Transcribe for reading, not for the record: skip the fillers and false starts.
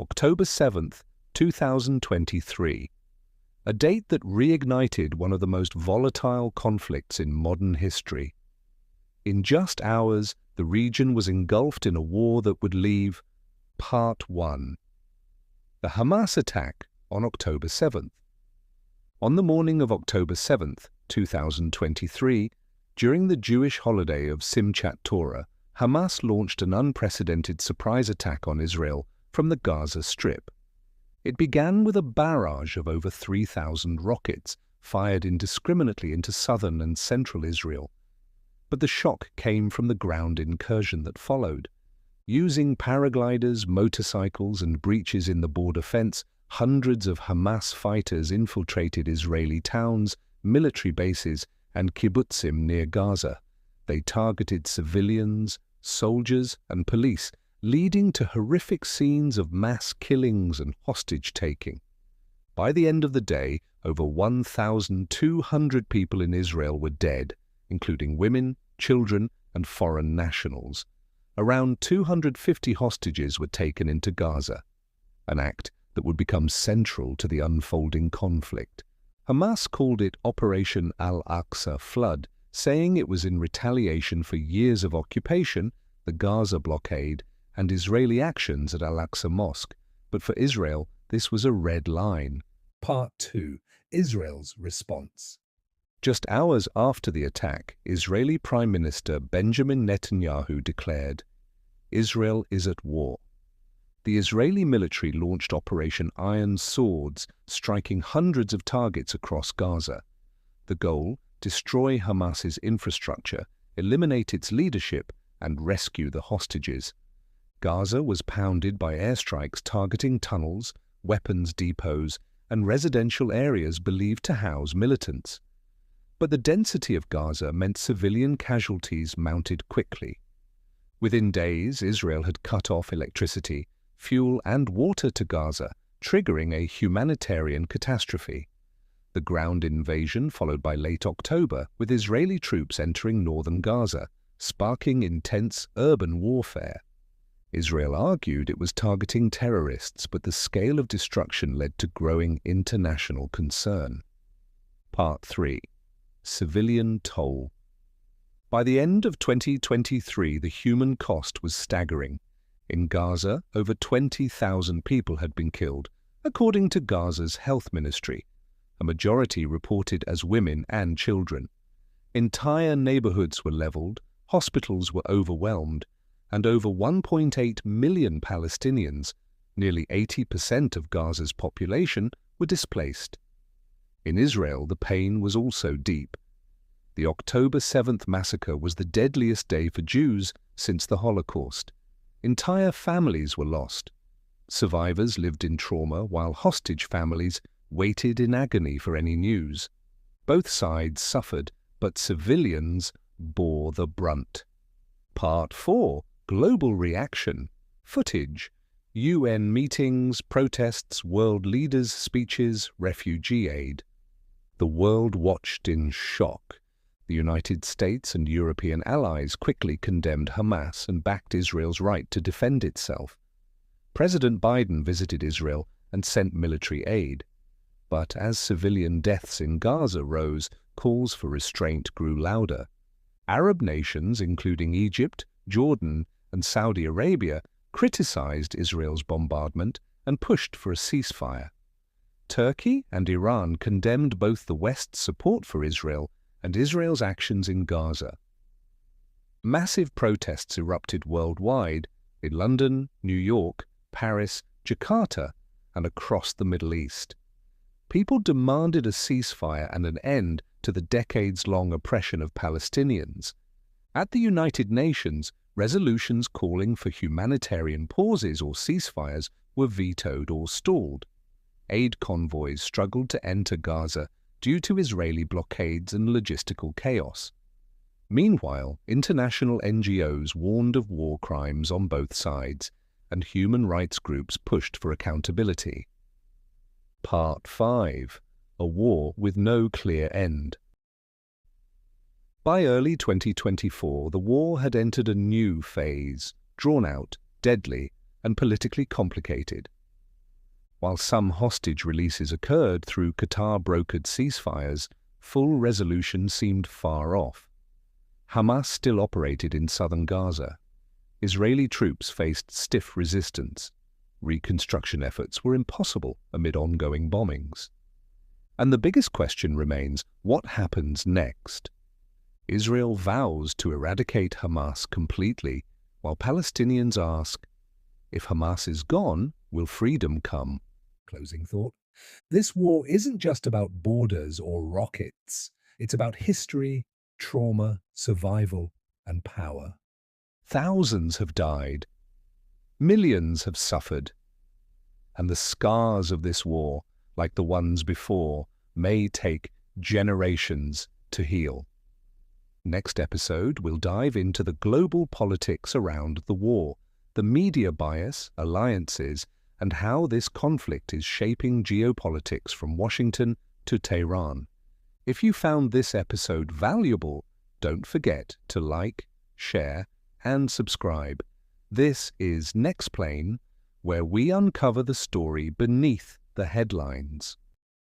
October 7th, 2023, a date that reignited one of the most volatile conflicts in modern history. In just hours, the region was engulfed in a war that would leave Part 1. The Hamas attack on October 7th. On the morning of October 7th, 2023, during the Jewish holiday of Simchat Torah, Hamas launched an unprecedented surprise attack on Israel from the Gaza Strip. It began with a barrage of over 3,000 rockets fired indiscriminately into southern and central Israel. But the shock came from the ground incursion that followed. Using paragliders, motorcycles, and breaches in the border fence, hundreds of Hamas fighters infiltrated Israeli towns, military bases, and kibbutzim near Gaza. They targeted civilians, soldiers, and police, leading to horrific scenes of mass killings and hostage-taking. By the end of the day, over 1,200 people in Israel were dead, including women, children, and foreign nationals. Around 250 hostages were taken into Gaza, an act that would become central to the unfolding conflict. Hamas called it Operation Al-Aqsa Flood, saying it was in retaliation for years of occupation, the Gaza blockade, and Israeli actions at Al-Aqsa Mosque. But for Israel, this was a red line. Part 2. Israel's response. Just hours after the attack, Israeli Prime Minister Benjamin Netanyahu declared, "Israel is at war." The Israeli military launched Operation Iron Swords, striking hundreds of targets across Gaza. The goal: destroy Hamas's infrastructure, eliminate its leadership, and rescue the hostages. Gaza was pounded by airstrikes targeting tunnels, weapons depots, and residential areas believed to house militants. But the density of Gaza meant civilian casualties mounted quickly. Within days, Israel had cut off electricity, fuel, and water to Gaza, triggering a humanitarian catastrophe. The ground invasion followed by late October, with Israeli troops entering northern Gaza, sparking intense urban warfare. Israel argued it was targeting terrorists, but the scale of destruction led to growing international concern. Part 3. Civilian toll. By the end of 2023, the human cost was staggering. In Gaza, over 20,000 people had been killed, according to Gaza's health ministry, a majority reported as women and children. Entire neighborhoods were leveled, hospitals were overwhelmed, and over 1.8 million Palestinians, nearly 80% of Gaza's population, were displaced. In Israel, the pain was also deep. The October 7th massacre was the deadliest day for Jews since the Holocaust. Entire families were lost. Survivors lived in trauma, while hostage families waited in agony for any news. Both sides suffered, but civilians bore the brunt. Part 4. Global reaction. Footage. UN meetings, protests, world leaders' speeches, refugee aid. The world watched in shock. The United States and European allies quickly condemned Hamas and backed Israel's right to defend itself. President Biden visited Israel and sent military aid. But as civilian deaths in Gaza rose, calls for restraint grew louder. Arab nations, including Egypt, Jordan, and Saudi Arabia, criticized Israel's bombardment and pushed for a ceasefire. Turkey and Iran condemned both the West's support for Israel and Israel's actions in Gaza. Massive protests erupted worldwide, in London, New York, Paris, Jakarta, and across the Middle East. People demanded a ceasefire and an end to the decades-long oppression of Palestinians. At the United Nations, resolutions calling for humanitarian pauses or ceasefires were vetoed or stalled. Aid convoys struggled to enter Gaza due to Israeli blockades and logistical chaos. Meanwhile, international NGOs warned of war crimes on both sides, and human rights groups pushed for accountability. Part 5. A war with no clear end. By early 2024, the war had entered a new phase, drawn out, deadly, and politically complicated. While some hostage releases occurred through Qatar-brokered ceasefires, full resolution seemed far off. Hamas still operated in southern Gaza. Israeli troops faced stiff resistance. Reconstruction efforts were impossible amid ongoing bombings. And the biggest question remains, what happens next? Israel vows to eradicate Hamas completely, while Palestinians ask, if Hamas is gone, will freedom come? Closing thought. This war isn't just about borders or rockets. It's about history, trauma, survival, and power. Thousands have died. Millions have suffered. And the scars of this war, like the ones before, may take generations to heal. Next episode, we'll dive into the global politics around the war, the media bias, alliances, and how this conflict is shaping geopolitics from Washington to Tehran. If you found this episode valuable, don't forget to like, share, and subscribe. This is Nexplain, where we uncover the story beneath the headlines.